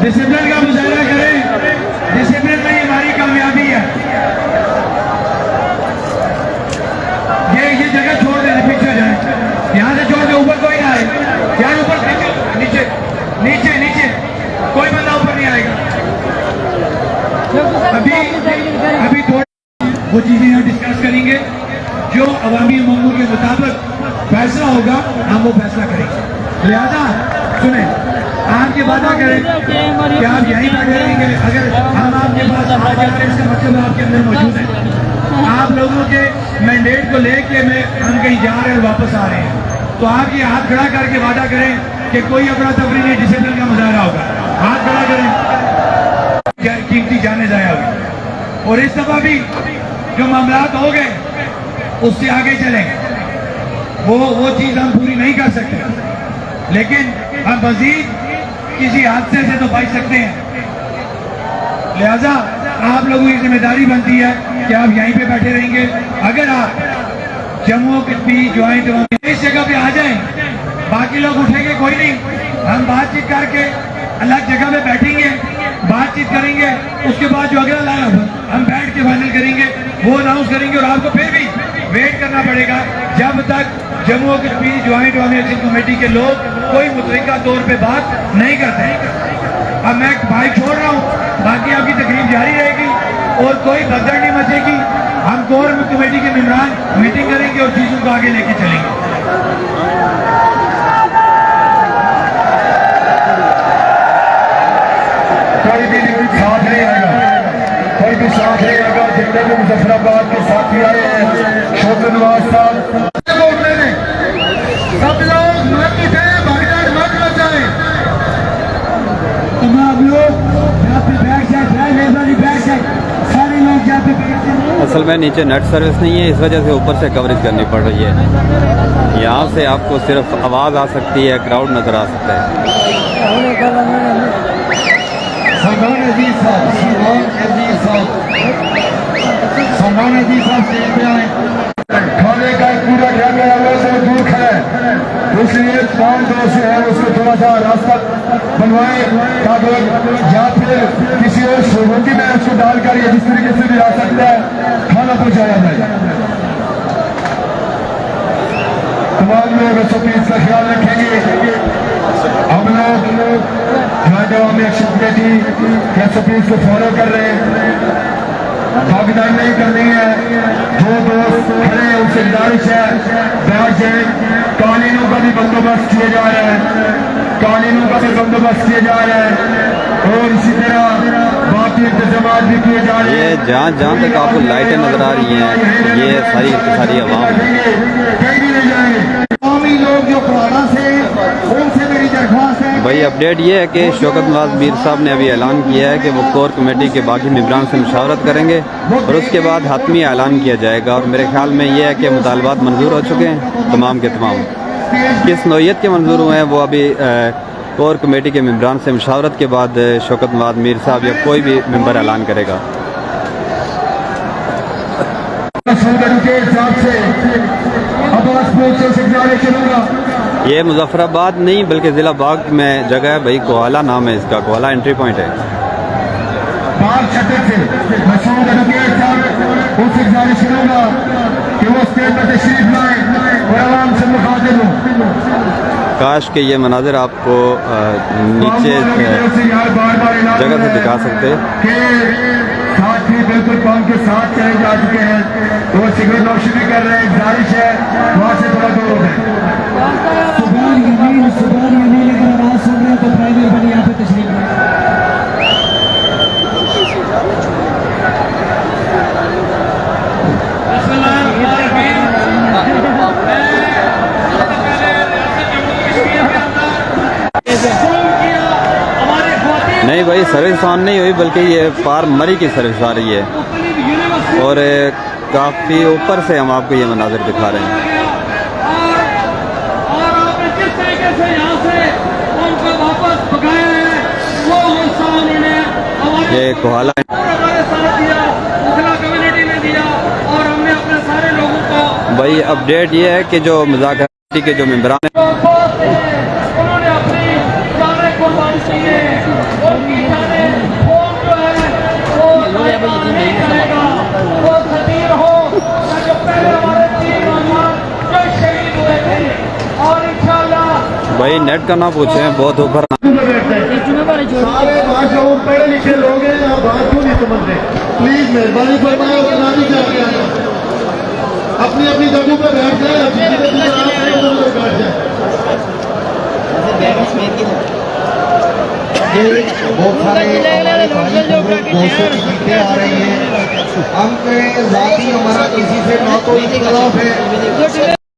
Discipline का मुजाहरा करें, डिसिप्लिन में हमारी कामयाबी है। ये जगह छोड़ देना, पीछे जाए, यहाँ से छोड़ दे, ऊपर कोई ना आए यार, ऊपर नीचे नीचे नीचे कोई बंदा ऊपर नहीं आएगा। अभी थोड़ी वो चीजें यहाँ डिस्कस करेंगे, जो अवामी मांगों के मुताबिक फैसला होगा हम वो फैसला करेंगे। लिहाजा सुने, आप ये वादा करें कि आप यहीं बैठे रहेंगे। अगर हम आपके पास आ जा रहे हैं इसका मतलब आपके अंदर मौजूद है। आप लोगों के मैंडेट को लेके हम कहीं जा रहे हैं और वापस आ रहे हैं, तो आप ये हाथ खड़ा करके वादा करें कि कोई अफरा तफरी नहीं, डिसिप्लिन का मुजाहरा होगा। हाथ खड़ा करें, कीमती जाने जाया होगी। और इस दफा भी जो मामलात हो गए उससे आगे चलेंगे। वो चीज हम पूरी नहीं कर सकते, लेकिन हम मजीद किसी हादसे से तो बच सकते हैं। लिहाजा आप लोगों की जिम्मेदारी बनती है कि आप यहीं पे बैठे रहेंगे। अगर आप जम्मू कश्मीर ज्वाइंट इस जगह पे आ जाएं, बाकी लोग उठेंगे कोई नहीं, हम बातचीत करके अलग जगह पे बैठेंगे, बातचीत करेंगे, उसके बाद जो अगला लाइन हम बैठ के फाइनल करेंगे, वो अनाउंस करेंगे। और आपको फिर भी वेट करना पड़ेगा जब तक Jammu Kashmir joint action committee के लोग कोई मुतलका तौर पे बात नहीं करते। अब मैं भाई छोड़ रहा हूँ, बाकी आपकी तकरीब जारी रहेगी और कोई भगदड़ नहीं मचेगी। हम कोर कमेटी के मेंबरान मीटिंग करेंगे और चीजों को आगे लेके चलेंगे। कोई भी साथ नहीं आएगा, कोई भी साथ नहीं आएगा। जितने भी मुजफ्फराबाद के साथी आए हैं, शौकत नवाज साहब, सब लोग मत उठे, भगदड़ मत मचाए। तमाम लोग यहाँ पे बैठ जाए, सारे लोग यहाँ पे बैठ जाए। असल में नीचे नेट सर्विस नहीं है, इस वजह से ऊपर से कवरेज करनी पड़ रही है। यहाँ से आपको सिर्फ आवाज़ आ सकती है, क्राउड नज़र आ सकता है। सलमान अजीज साहब स्टेज पे आए। खाने का एक पूरा ढाबा से दूर है, इसलिए तमाम दोस्त है उसको थोड़ा सा रास्ता बनवाए, ताकि या फिर किसी और रोटी में उसको डालकर या जिस तरीके से भी आ सकता है खाना पहुंचाया जाए। तमाम लोग इसका ख्याल रखेंगे। हम लोग जवाब एक्शन कमेटी एसओपीज को फॉलो कर रहे हैं, भागीदारी नहीं करनी है। जो दोस्त खड़े हैं उनसे गुजारिश है बैठ जाए। कानूनों का भी बंदोबस्त किया जा रहा है, कानूनों का भी बंदोबस्त किया जा रहा है और इसी तरह बाकी इंतजाम भी किए जा रहे हैं। जहाँ तक आपको लाइटें नजर आ रही हैं, ये सारी आवाम है। कहीं भी नहीं जाएंगे। लोग जो पुराना से उनसे मेरी दरख्वास्त है। भाई अपडेट ये है कि शौकत नवाज मीर साहब ने अभी ऐलान किया है कि वो कोर कमेटी के बाकी मेंबरान से मुशावरत करेंगे और उसके बाद हतमी ऐलान किया जाएगा। और मेरे ख्याल में ये है कि मुतालबात मंजूर हो चुके हैं तमाम के तमाम। किस नौयत के मंजूर हुए हैं वो अभी कोर कमेटी के मेंबरान से मुशावरत के बाद शौकत नवाज मीर साहब या कोई भी मेंबर ऐलान करेगा। ये मुजफ्फराबाद नहीं बल्कि ज़िला बाग में जगह है भाई, कोहाला नाम है इसका, कोहाला एंट्री पॉइंट है। काश के ये मनाजिर आपको नीचे जगह से दिखा सकते। साथी बिल्कुल कौम के साथ चले जा चुके हैं, वो सिगरेट नौशी भी कर रहे हैं। गुजारिश है वहाँ से थोड़ा दूर हो गए। सुबह यमीन अगर आवाज सुन रहे हैं तो प्राइवेट बनी यहाँ पे तशरीफ है। नहीं भाई सर्विस ऑन नहीं हुई, बल्कि ये पार मरी की सर्विस आ रही है और काफ़ी ऊपर से हम आपको ये मनाजिर दिखा रहे हैं। ये कोहाला भाई अपडेट ये है कि जो मुज़ाकराती के जो मेंबरान हैं कुर्बान चाहिए, उनकी जाने खून जो है वो नहीं करेगा, वो खतीर हो या जो पहले हमारे 3 नौजवान जो शहीद हुए थे। और इंशाअल्लाह भाई नेट का ना पूछें, बहुत ऊपर सारे भाषाओं पढ़े लिखे लोग हैं, आप बात क्यों नहीं समझ रहे? प्लीज मेहरबानी फरमाए और नानी से आगे आना, अपनी अपनी जगहों पर बैठ जाए, बैठ जाए। बहुत सारे दोस्तों की जीतें आ रही हैं, हम जाति हमारा किसी से ना तो इख्तलाफ है